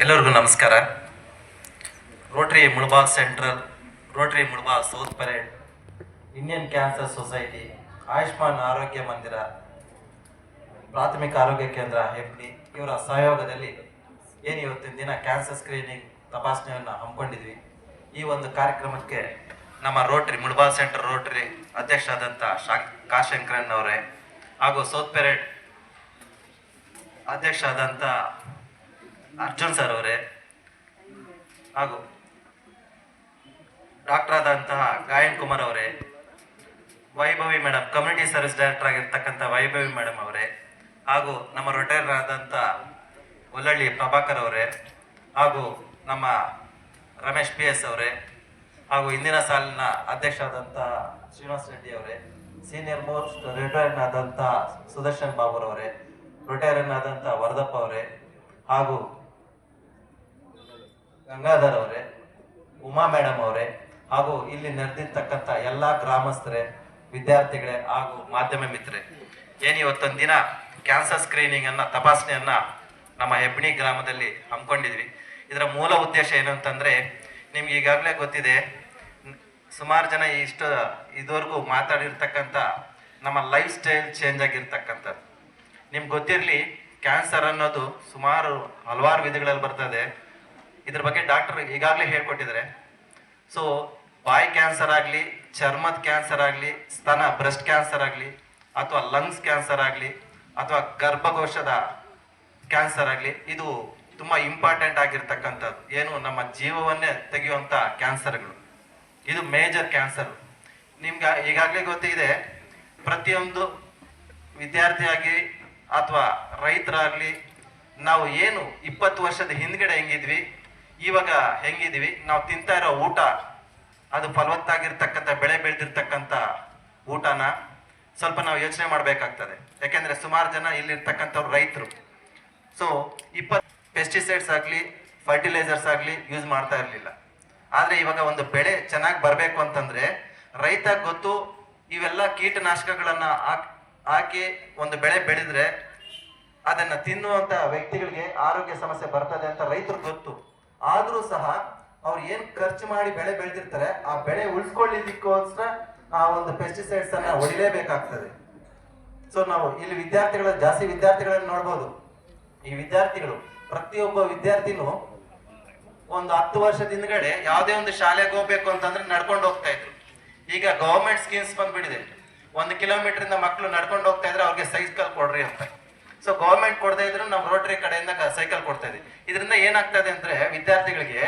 ಎಲ್ಲರಿಗೂ ನಮಸ್ಕಾರ. Rotary Mulbagal Central, Rotary Mulbagal South Parade, Indian Cancer Society, Ayushman Arogya Mandir, ಪ್ರಾಥಮಿಕ ಆರೋಗ್ಯ ಕೇಂದ್ರ ಹೆಬ್ನಿ ಇವರ ಸಹಯೋಗದಲ್ಲಿ ಏನು ಇವತ್ತಿನ ದಿನ ಕ್ಯಾನ್ಸರ್ ಸ್ಕ್ರೀನಿಂಗ್ ತಪಾಸಣೆಯನ್ನು ಹಮ್ಮಿಕೊಂಡಿದ್ವಿ. ಈ ಒಂದು ಕಾರ್ಯಕ್ರಮಕ್ಕೆ ನಮ್ಮ ರೋಟರಿ ಮುಳಬಾಗ್ ಸೆಂಟರ್ ರೋಟರಿ ಅಧ್ಯಕ್ಷರಾದಂಥ ಕಾಶಂಕರನ್ ಅವರೇ ಹಾಗೂ ಸೌತ್ ಪರೇಡ್ ಅಧ್ಯಕ್ಷ ಆದಂಥ ಅರ್ಜುನ್ ಸರ್ ಅವರೇ ಹಾಗೂ ಡಾಕ್ಟರ್ ಆದಂತಹ ಗಾಯನ್ ಕುಮಾರ್ ಅವರೇ, Vaibhavi madam, community service director ಆಗಿರ್ತಕ್ಕಂಥ ವೈಭವಿ ಮೇಡಮ್ ಅವರೇ, ಹಾಗೂ ನಮ್ಮ ರೊಟೇರ್ ಆದಂಥ ಒಲ್ಲಳ್ಳಿ ಪ್ರಭಾಕರ್ ಅವರೇ, ಹಾಗೂ ನಮ್ಮ ರಮೇಶ್ PS ಅವರೇ, ಹಾಗೂ ಇಂದಿನ ಸಾಲಿನ ಅಧ್ಯಕ್ಷ ಆದಂಥ ಶ್ರೀನಿವಾಸ್ ರೆಡ್ಡಿ ಅವರೇ, ಸೀನಿಯರ್ ಮೋಸ್ಟ್ ರಿಟೈರ್ಡ್ ಆದಂಥ ಸುದರ್ಶನ್ ಬಾಬುರವರೇ, ರಿಟೈರ್ಡ್ ಆದಂಥ ವರದಪ್ಪ ಅವರೇ, ಹಾಗೂ ಗಂಗಾಧರ್ ಅವರೇ, ಉಮಾ ಮೇಡಮ್ ಅವರೇ, ಹಾಗೂ ಇಲ್ಲಿ ನೆರೆದಿರ್ತಕ್ಕಂಥ ಎಲ್ಲ ಗ್ರಾಮಸ್ಥರೇ, ವಿದ್ಯಾರ್ಥಿಗಳೇ ಹಾಗೂ ಮಾಧ್ಯಮ ಮಿತ್ರರೇ, ಏನು ಇವತ್ತೊಂದು ದಿನ ಕ್ಯಾನ್ಸರ್ ಸ್ಕ್ರೀನಿಂಗ್ ಅನ್ನ ತಪಾಸಣೆಯನ್ನ ನಮ್ಮ ಹೆಬ್ನಿ ಗ್ರಾಮದಲ್ಲಿ ಹಮ್ಮಿಕೊಂಡಿದ್ವಿ. ಇದರ ಮೂಲ ಉದ್ದೇಶ ಏನು ಅಂತಂದ್ರೆ, ನಿಮ್ಗೆ ಈಗಾಗಲೇ ಗೊತ್ತಿದೆ, ಸುಮಾರು ಜನ ಇದುವರೆಗೂ ಮಾತಾಡಿರ್ತಕ್ಕಂಥ ನಮ್ಮ ಲೈಫ್ ಸ್ಟೈಲ್ ಚೇಂಜ್ ಆಗಿರ್ತಕ್ಕಂಥದ್ದು ನಿಮ್ಗೆ ಗೊತ್ತಿರಲಿ. ಕ್ಯಾನ್ಸರ್ ಅನ್ನೋದು ಸುಮಾರು ಹಲವಾರು ವಿಧಗಳಲ್ಲಿ ಬರ್ತದೆ. ಇದ್ರ ಬಗ್ಗೆ ಡಾಕ್ಟರ್ ಈಗಾಗಲೇ ಹೇಳ್ಕೊಟ್ಟಿದ್ದಾರೆ. ಸೊ ಬಾಯ್ ಕ್ಯಾನ್ಸರ್ ಆಗಲಿ, ಚರ್ಮದ ಕ್ಯಾನ್ಸರ್ ಆಗಲಿ, ಸ್ತನ ಬ್ರೆಸ್ಟ್ ಕ್ಯಾನ್ಸರ್ ಆಗಲಿ, ಅಥವಾ ಲಂಗ್ಸ್ ಕ್ಯಾನ್ಸರ್ ಆಗಲಿ, ಅಥವಾ ಗರ್ಭಕೋಶದ ಕ್ಯಾನ್ಸರ್ ಆಗಲಿ, ಇದು ತುಂಬ ಇಂಪಾರ್ಟೆಂಟ್ ಆಗಿರ್ತಕ್ಕಂಥದ್ದು. ಏನು ನಮ್ಮ ಜೀವವನ್ನೇ ತೆಗೆಯುವಂಥ ಕ್ಯಾನ್ಸರ್ಗಳು, ಇದು ಮೇಜರ್ ಕ್ಯಾನ್ಸರ್. ನಿಮ್ಗೆ ಈಗಾಗಲೇ ಗೊತ್ತಿದೆ, ಪ್ರತಿಯೊಂದು ವಿದ್ಯಾರ್ಥಿಯಾಗಿ ಅಥವಾ ರೈತರಾಗಲಿ, ನಾವು ಏನು 20 ವರ್ಷದ ಹಿಂದ್ಗಡೆ ಹೆಂಗಿದ್ವಿ, ಇವಾಗ ಹೆಂಗಿದ್ವಿ, ನಾವು ತಿಂತಾ ಇರೋ ಊಟ ಅದು ಫಲವತ್ತಾಗಿರ್ತಕ್ಕಂಥ ಬೆಳೆ ಬೆಳೆದಿರ್ತಕ್ಕಂಥ ಊಟನ ಸ್ವಲ್ಪ ನಾವು ಯೋಚನೆ ಮಾಡಬೇಕಾಗ್ತದೆ. ಯಾಕೆಂದರೆ ಸುಮಾರು ಜನ ಇಲ್ಲಿರ್ತಕ್ಕಂಥವ್ರು ರೈತರು. ಸೊ 20 ಪೆಸ್ಟಿಸೈಡ್ಸ್ ಆಗಲಿ, ಫರ್ಟಿಲೈಸರ್ಸ್ ಆಗಲಿ ಯೂಸ್ ಮಾಡ್ತಾ ಇರಲಿಲ್ಲ. ಆದರೆ ಇವಾಗ ಒಂದು ಬೆಳೆ ಚೆನ್ನಾಗಿ ಬರಬೇಕು ಅಂತಂದರೆ ರೈತ ಗೊತ್ತು, ಇವೆಲ್ಲ ಕೀಟನಾಶಕಗಳನ್ನು ಹಾಕಿ ಒಂದು ಬೆಳೆ ಬೆಳೆದ್ರೆ ಅದನ್ನು ತಿನ್ನುವಂಥ ವ್ಯಕ್ತಿಗಳಿಗೆ ಆರೋಗ್ಯ ಸಮಸ್ಯೆ ಬರ್ತದೆ ಅಂತ ರೈತರು ಗೊತ್ತು. ಆದರೂ ಸಹ ಅವ್ರು ಏನು ಖರ್ಚು ಮಾಡಿ ಬೆಳೆ ಬೆಳೆದಿರ್ತಾರೆ, ಆ ಬೆಳೆ ಉಳಿಸ್ಕೊಳ್ಳಿಕ್ಕೋಸ್ಕರ ಆ ಒಂದು ಪೆಸ್ಟಿಸೈಡ್ಸ್ ಅನ್ನ ಹೊಡಿಲೇಬೇಕಾಗ್ತದೆ. ಸೊ ನಾವು ಇಲ್ಲಿ ಜಾಸ್ತಿ ವಿದ್ಯಾರ್ಥಿಗಳನ್ನು ನೋಡ್ಬೋದು. ಈ ವಿದ್ಯಾರ್ಥಿಗಳು, ಪ್ರತಿಯೊಬ್ಬ ವಿದ್ಯಾರ್ಥಿನೂ ಒಂದು 10 ವರ್ಷದ ಹಿಂದ್ಗಡೆ ಯಾವುದೇ ಒಂದು ಶಾಲೆಗೆ ಹೋಗ್ಬೇಕು ಅಂತಂದ್ರೆ ನಡ್ಕೊಂಡು ಹೋಗ್ತಾ ಇದ್ರು. ಈಗ ಗವರ್ಮೆಂಟ್ ಸ್ಕೀಮ್ಸ್ ಬಂದ್ಬಿಟ್ಟಿದೆ. 1 ಕಿಲೋಮೀಟರ್ ಇಂದ ಮಕ್ಕಳು ನಡ್ಕೊಂಡು ಹೋಗ್ತಾ ಇದ್ರೆ ಅವ್ರಿಗೆ ಸೈಕಲ್ ಕೊಡ್ರಿ ಅಂತ. ಸೊ ಗವರ್ಮೆಂಟ್ ಕೊಡದೇ ಇದ್ರು ನಮ್ಮ ರೋಟರಿ ಕಡೆಯಿಂದ ಸೈಕಲ್ ಕೊಡ್ತಾ ಇದ್ವಿ. ಇದರಿಂದ ಏನಾಗ್ತದೆ ಅಂದ್ರೆ ವಿದ್ಯಾರ್ಥಿಗಳಿಗೆ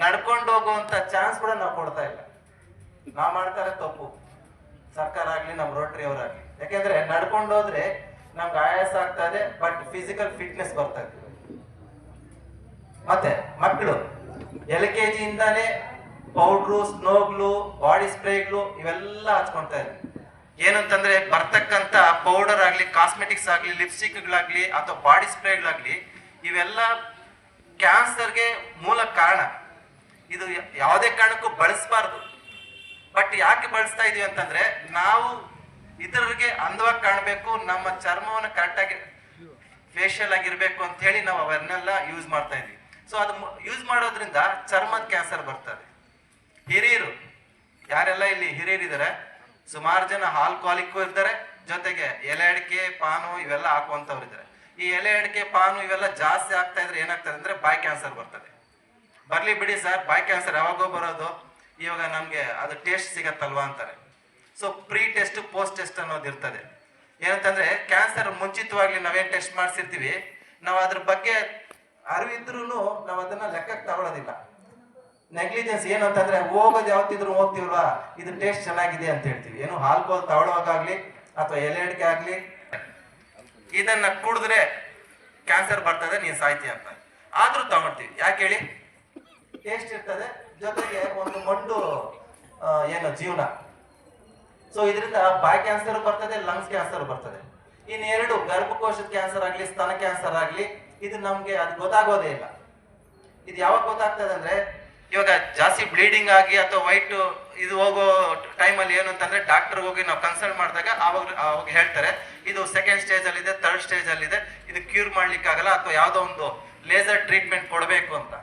ನಡ್ಕೊಂಡು ಹೋಗುವಂತ ಚಾನ್ಸ್ ಕೂಡ ನಾವು ಕೊಡ್ತಾ ಇಲ್ಲ. ನಾವು ಮಾಡ್ತಾರೆ ತಪ್ಪು, ಸರ್ಕಾರ ಆಗ್ಲಿ ನಮ್ಮ ರೋಟರಿ ಅವರಾಗ್ಲಿ. ಯಾಕೆಂದ್ರೆ ನಡ್ಕೊಂಡು ಹೋದ್ರೆ ನಮ್ಗೆ ಆಯಾಸ ಆಗ್ತಾ ಇದೆ, ಬಟ್ ಫಿಸಿಕಲ್ ಫಿಟ್ನೆಸ್ ಬರ್ತಾ ಇದೆ. ಮತ್ತೆ ಮಕ್ಕಳು LKG ಇಂದಾನೇ ಪೌಡ್ರು, ಸ್ನೋಗ್ಲು, ಬಾಡಿ ಸ್ಪ್ರೇಗಳು ಇವೆಲ್ಲ ಹಚ್ಕೊಂತಾ ಇದ್ದಾರೆ. ಏನಂತಂದ್ರೆ ಬರ್ತಕ್ಕಂಥ ಪೌಡರ್ ಆಗಲಿ, ಕಾಸ್ಮೆಟಿಕ್ಸ್ ಆಗಲಿ, ಲಿಪ್ಸ್ಟಿಕ್ಗಳಾಗ್ಲಿ ಅಥವಾ ಬಾಡಿ ಸ್ಪ್ರೇಗಳಾಗ್ಲಿ, ಇವೆಲ್ಲ ಕ್ಯಾನ್ಸರ್ಗೆ ಮೂಲ ಕಾರಣ. ಇದು ಯಾವುದೇ ಕಾರಣಕ್ಕೂ ಬಳಸಬಾರ್ದು. ಬಟ್ ಯಾಕೆ ಬಳಸ್ತಾ ಇದೀವಿ ಅಂತಂದ್ರೆ, ನಾವು ಇತರರಿಗೆ ಅಂದವಾಗಿ ಕಾಣಬೇಕು, ನಮ್ಮ ಚರ್ಮವನ್ನು ಕರೆಕ್ಟಾಗಿ ಫೇಶಿಯಲ್ ಆಗಿರ್ಬೇಕು ಅಂತ ಹೇಳಿ ನಾವು ಅವನ್ನೆಲ್ಲ ಯೂಸ್ ಮಾಡ್ತಾ ಇದ್ವಿ. ಸೊ ಅದು ಯೂಸ್ ಮಾಡೋದ್ರಿಂದ ಚರ್ಮದ ಕ್ಯಾನ್ಸರ್ ಬರ್ತದೆ. ಹಿರಿಯರು ಯಾರೆಲ್ಲ ಇಲ್ಲಿ ಹಿರಿಯರಿದ್ದಾರೆ, ಸುಮಾರು ಜನ ಆಲ್ಕೋಹಾಲಿಕ್ ಇರ್ತಾರೆ, ಜೊತೆಗೆ ಎಲೆ ಅಡಿಕೆ, ಪಾನು ಇವೆಲ್ಲ ಹಾಕುವಂಥವ್ರು ಇದ್ದಾರೆ. ಈ ಎಲೆ ಅಡಿಕೆ, ಪಾನು ಇವೆಲ್ಲ ಜಾಸ್ತಿ ಆಗ್ತಾ ಇದ್ರೆ ಏನಾಗ್ತದೆ ಅಂದ್ರೆ ಬಾಯ್ ಕ್ಯಾನ್ಸರ್ ಬರ್ತದೆ. ಬರ್ಲಿ ಬಿಡಿ ಸರ್, ಬಾಯ್ ಕ್ಯಾನ್ಸರ್ ಯಾವಾಗೋ ಬರೋದು, ಇವಾಗ ನಮ್ಗೆ ಅದು ಟೇಸ್ಟ್ ಸಿಗತ್ತಲ್ವಾ ಅಂತಾರೆ. So pre test, post test ಅನ್ನೋದು ಇರ್ತದೆ. ಏನಂತಂದ್ರೆ ಕ್ಯಾನ್ಸರ್ ಮುಂಚಿತವಾಗ್ಲಿ ನಾವೇನ್ ಟೆಸ್ಟ್ ಮಾಡಿಸಿರ್ತೀವಿ, ನಾವು ಅದ್ರ ಬಗ್ಗೆ ಅರಿವಿದ್ರೂ ನಾವು ಅದನ್ನ ಲೆಕ್ಕಕ್ಕೆ ತಗೊಳ್ಳೋದಿಲ್ಲ. ನೆಗ್ಲಿಜೆನ್ಸ್ ಏನು ಅಂತಂದ್ರೆ, ಹೋಗೋದು ಯಾವತ್ತಿದ್ರು ಹೋಗ್ತೀವಲ್ವಾ, ಇದು ಟೇಸ್ಟ್ ಚೆನ್ನಾಗಿದೆ ಅಂತ ಹೇಳ್ತೀವಿ. ಏನು ಆಲ್ಕೋಹಾಲ್ ತಗೊಳ್ಳೋವಾಗ್ಲಿ ಅಥವಾ ಎಲೆ ಅಡಿಕೆ ಆಗ್ಲಿ, ಇದನ್ನ ಕುಡಿದ್ರೆ ಕ್ಯಾನ್ಸರ್ ಬರ್ತದೆ, ನೀನ್ ಸಾಯ್ತಿ ಅಂತ. ಆದ್ರೂ ತಗೊಳ್ತೀವಿ. ಯಾಕೆ ಹೇಳಿ? ಟೇಸ್ಟ್ ಇರ್ತದೆ, ಜೊತೆಗೆ ಒಂದು ಮೊಂಡು ಏನು ಜೀವನ. ಸೊ ಇದರಿಂದ ಬಾಯ್ ಕ್ಯಾನ್ಸರ್ ಬರ್ತದೆ, ಲಂಗ್ಸ್ ಕ್ಯಾನ್ಸರ್ ಬರ್ತದೆ. ಇನ್ನೆರಡು ಗರ್ಭಕೋಶದ ಕ್ಯಾನ್ಸರ್ ಆಗ್ಲಿ, ಸ್ತನ ಕ್ಯಾನ್ಸರ್ ಆಗ್ಲಿ, ಇದು ನಮ್ಗೆ ಅದು ಗೊತ್ತಾಗೋದೇ ಇಲ್ಲ. ಇದು ಯಾವಾಗ ಗೊತ್ತಾಗ್ತದೆ ಅಂದ್ರೆ, ಇವಾಗ ಜಾಸ್ತಿ ಬ್ಲೀಡಿಂಗ್ ಆಗಿ ಅಥವಾ ವೈಟ್ ಇದು ಹೋಗೋ ಟೈಮಲ್ಲಿ ಏನು ಅಂತಂದ್ರೆ ಡಾಕ್ಟರ್ಗೆ ಹೋಗಿ ನಾವು ಕನ್ಸಲ್ಟ್ ಮಾಡಿದಾಗ ಅವಾಗ ಹೇಳ್ತಾರೆ ಇದು ಸೆಕೆಂಡ್ ಸ್ಟೇಜ್ ಅಲ್ಲಿ ಇದೆ, ಥರ್ಡ್ ಸ್ಟೇಜ್ ಅಲ್ಲಿ ಇದೆ, ಇದು ಕ್ಯೂರ್ ಮಾಡ್ಲಿಕ್ಕೆ ಆಗಲ್ಲ ಅಥವಾ ಯಾವುದೋ ಒಂದು ಲೇಸರ್ ಟ್ರೀಟ್ಮೆಂಟ್ ಕೊಡಬೇಕು ಅಂತ.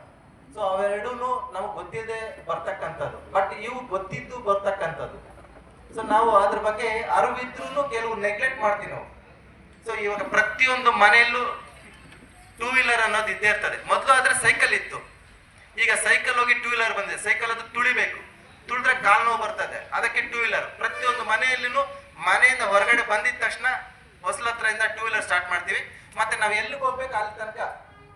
ಸೊ ಅವೆರಡೂ ನಮಗೆ ಗೊತ್ತಿಲ್ಲದೆ ಬರ್ತಕ್ಕಂಥದ್ದು, ಬಟ್ ಇವು ಗೊತ್ತಿದ್ದು ಬರ್ತಕ್ಕಂಥದ್ದು. ಸೊ ನಾವು ಅದ್ರ ಬಗ್ಗೆ ಅರಿವಿದ್ರೂ ಕೆಲವು ನೆಗ್ಲೆಕ್ಟ್ ಮಾಡ್ತೀವಿ ನಾವು. ಸೊ ಇವಾಗ ಪ್ರತಿಯೊಂದು ಮನೆಯಲ್ಲೂ ಟೂ ವೀಲರ್ ಅನ್ನೋದು ಇದ್ದೇ ಇರ್ತದೆ. ಮೊದಲು ಆದ್ರೆ ಸೈಕಲ್ ಇತ್ತು, ಈಗ ಸೈಕಲ್ ಹೋಗಿ ಟೂ ವೀಲರ್ ಬಂದಿದೆ. ಸೈಕಲ್ ಅದು ತುಳಿಬೇಕು, ತುಳಿದ್ರೆ ಕಾಲು ನೋವು ಬರ್ತದೆ, ಅದಕ್ಕೆ ಟೂ ವೀಲರ್. ಪ್ರತಿಯೊಂದು ಮನೆಯಲ್ಲಿನೂ ಮನೆಯಿಂದ ಹೊರಗಡೆ ಬಂದಿದ ತಕ್ಷಣ ಹೊಸಲ ಹತ್ರದಿಂದ ಟೂ ವೀಲರ್ ಸ್ಟಾರ್ಟ್ ಮಾಡ್ತೀವಿ. ಮತ್ತೆ ನಾವು ಎಲ್ಲಿಗೆ ಹೋಗ್ಬೇಕು ಅಲ್ಲಿ ತನಕ.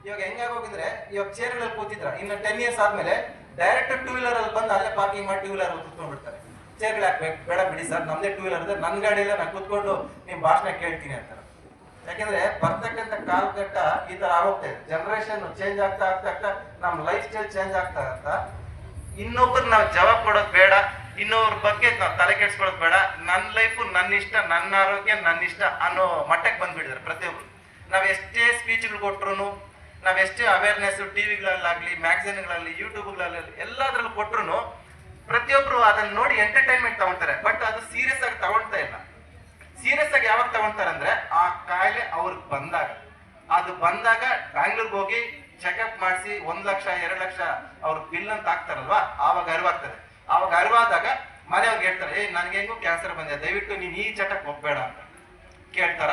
ಇವಾಗ ಹೆಂಗಾಗೋಗಿದ್ರೆ, ಇವಾಗ ಚೇರ್ಗಳಲ್ಲಿ ಕೂತಿದ್ರ, ಇನ್ನು 10 years ಆದ್ಮೇಲೆ ಡೈರೆಕ್ಟ್ ಟೂ ವೀಲರ್ ಅಲ್ಲಿ ಬಂದು ಅಲ್ಲೇ ಪಾರ್ಕಿಂಗ್ ಮಾಡಿ ಟೂ ವೀಲರ್ ಕೂತ್ಕೊಂಡ್ಬಿಡ್ತಾರೆ. ಚೇರ್ಗಳು ಹಾಕ್ಬೇಕು, ಬೇಡ ಬಿಡಿ ಸರ್ ನಮ್ದೇ ಟೂ ವೀಲರ್ ಇದೆ, ನನ್ನ ಗಾಡಿಯಲ್ಲ ನಾನು ಕೂತ್ಕೊಂಡು ನಿಮ್ ಭಾಷಣ ಕೇಳ್ತೀನಿ ಅಂತಾರೆ. ಯಾಕಂದ್ರೆ ಬರ್ತಕ್ಕಂಥ ಕಾಲಘಟ್ಟ ಈ ತರ ಆಗೋಗ್ತಾ ಇದೆ. ಜನರೇಷನ್ ಚೇಂಜ್ ಆಗ್ತಾ ಆಗ್ತಾ ಆಗ್ತಾ ನಮ್ ಲೈಫ್ ಸ್ಟೈಲ್ ಚೇಂಜ್ ಆಗ್ತಾ ಆಗ್ತಾ ಇನ್ನೊಬ್ರು ನಾವು ಜವಾಬ್ ಕೊಡೋದು ಬೇಡ, ಇನ್ನೊಬ್ರ ಬಗ್ಗೆ ನಾವು ತಲೆ ಕೆಡ್ಸ್ಕೊಳ್ಳೋದು ಬೇಡ, ನನ್ನ ಲೈಫು ನನ್ನ ಇಷ್ಟ, ನನ್ನ ಆರೋಗ್ಯ ನನ್ನ ಇಷ್ಟ ಅನ್ನೋ ಮಟ್ಟಕ್ಕೆ ಬಂದ್ಬಿಟ್ಟಿದ್ದಾರೆ ಪ್ರತಿಯೊಬ್ರು. ನಾವ್ ಎಷ್ಟೇ ಸ್ಪೀಚ್ಗಳು ಕೊಟ್ರು, ನಾವೆಷ್ಟೇ ಅವೇರ್ನೆಸ್ ಟಿವಿಗಳಲ್ಲಾಗ್ಲಿ, ಮ್ಯಾಗಝಿನ್ಗಳಲ್ಲಿ, ಯೂಟ್ಯೂಬ್ಗಳಲ್ಲಿ ಎಲ್ಲಾದ್ರಲ್ಲೂ ಕೊಟ್ರು ಪ್ರತಿಯೊಬ್ರು ಅದನ್ನ ನೋಡಿ ಎಂಟರ್ಟೈನ್ಮೆಂಟ್ ತಗೊಳ್ತಾರೆ. ಬಟ್ ಅದು ಸೀರಿಯಸ್ ಆಗಿ ತಗೊಳ್ತಾ ಇಲ್ಲ. ಸೀರಿಯಸ್ ಆಗಿ ಯಾವಾಗ ತಗೊಳ್ತಾರೆ ಅಂದ್ರೆ ಆ ಕಾಯಿಲೆ ಅವ್ರಿಗೆ ಬಂದಾಗ, ಅದು ಬಂದಾಗ ಬ್ಯಾಂಗ್ಳೂರ್ಗೆ ಹೋಗಿ ಚೆಕಪ್ ಮಾಡಿಸಿ 1 ಲಕ್ಷ 2 ಲಕ್ಷ ಅವ್ರ ಬಿಲ್ ಅಂತ ಹಾಕ್ತಾರಲ್ವಾ, ಆವಾಗ ಅರಿವಾಗ್ತದೆ. ಆವಾಗ ಅರಿವಾದಾಗ ಮನೆಯವ್ರಿಗೆ ಹೇಳ್ತಾರೆ, ನನ್ಗೆ ಹೆಂಗೂ ಕ್ಯಾನ್ಸರ್ ಬಂದಿದೆ, ದಯವಿಟ್ಟು ನೀನ್ ಈ ಚಟಕ್ಕೆ ಹೋಗ್ಬೇಡ ಅಂತ ಕೇಳ್ತಾರ.